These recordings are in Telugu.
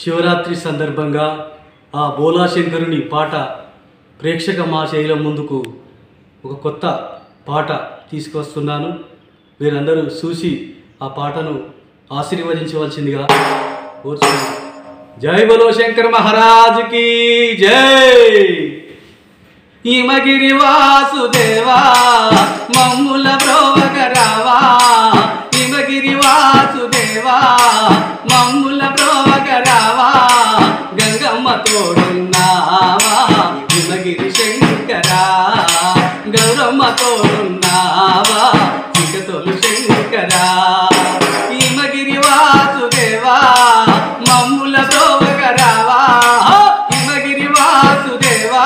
శివరాత్రి సందర్భంగా ఆ బోలాశంకరుని పాట ప్రేక్షక మహాశైలం ముందుకు ఒక కొత్త పాట తీసుకొస్తున్నాను. మీరందరూ చూసి ఆ పాటను ఆశీర్వదించవలసిందిగా కోరుచున్నాను. జై బలో శంకర్ మహారాజ్ కి జై. హిమగిరి వాసుదేవా మమ్ముల బ్రోవగరావా, హిమగిరి వాసుదేవా మమ్ముల బ్రోవగరావా, గంగమ్మ తోడున్నావా హిమగిరి శంకరా, గౌరమ్మ తోడున్నావా చికతోలు శంకరా. హిమగిరి వాసుదేవా మమ్ముల బ్రోవగరావా, హిమగిరి వాసుదేవా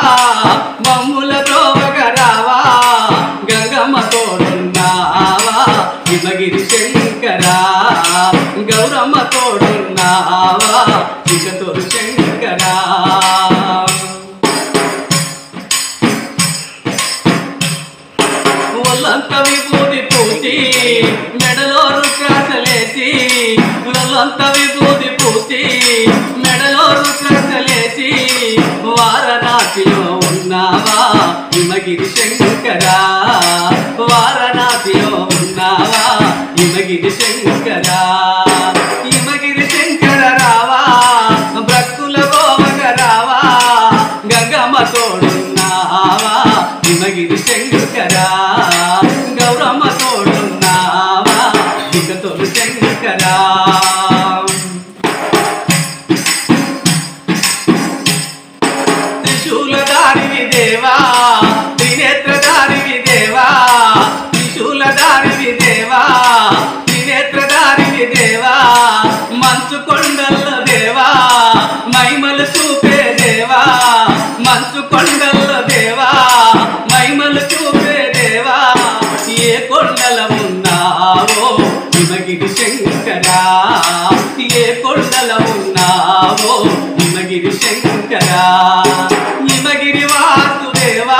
మమ్ముల బ్రోవగరావా, గంగమ్మ తోడున్నావా హిమగిరి శంకరా, గౌరమ్మ తోడున్నావా చికతోలు శంకరా. ఒళ్ళంత విభూతి పూసి మెడలో రుద్రాక్షలేసి, ఒళ్ళంత విభూతి పూసి మెడలో రుద్రాక్షలేసి, వారణాసిలో ఉన్నావా హిమగిరి శంకరా, వారణాసిలో ఉన్నావా హిమగిరి శంకరా. హిమగిరి శంకర రావా భక్తుల గోవగ రావా, గంగమ్మ తోడున్నావా హిమగిరి శంకరా, గౌరమ్మ తోడున్నావా చికతోలు శంకరా. త్రిశూలధారివి దేవా, త్రినేత్రధారివి దేవా, త్రిశూలధారివి దేవా, త్రినేత్రధారివి దేవా, మంచు కొండల్లో దేవా మైమలు చూపే దేవా, మంచు కొండల్లో దేవా మైమలు చూపే దేవా, ఏ కొండల ఉన్నావో హిమగిరి శంకరా, ఏ కొండల ఉన్నావో హిమగిరి శంకరా. హిమగిరి వాసుదేవా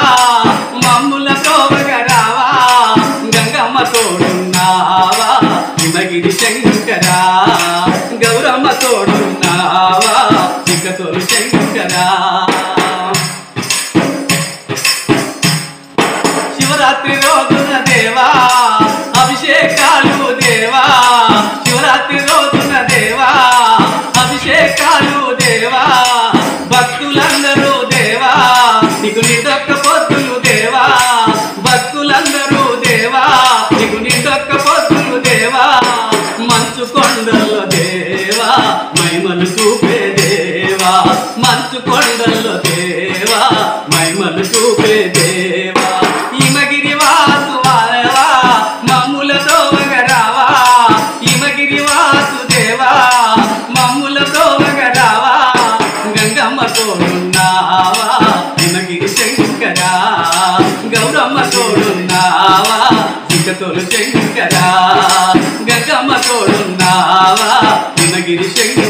మమ్ముల బ్రోవగరావా, గంగమ్మ తోడున్నావా హిమగిరి శంకరా, గౌరమ్మ తోడున్నావా చికతోలు శంకరా. శివరాత్రి రోజున దేవా అభిషేకాలు దేవా, శివరాత్రి రోజున దేవా అభిషేకాలు దేవా, భక్తులందరూ దేవా నీకు నిదొక్క పొద్దులు దేవా, భక్తులందరూ దేవా నీకు నిదొక్క పొద్దులు దేవా, మంచు కొండల్లో దేవా మైమలు చూపే దేవా, మంచు కొండల్లో దేవా మైమలు చూపే దేవా. హిమగిరి వాసుదేవా మమ్ముల బ్రోవగరావా, హిమగిరి వాసుదేవా మమ్ముల బ్రోవగరావా, గంగమ్మ తోడున్నావా హిమగిరి శంకరా, గౌరమ్మ తోడున్నావా చికతోలు శంకరా, గంగమ్మ తోడున్నావా హిమగిరి శంకరా.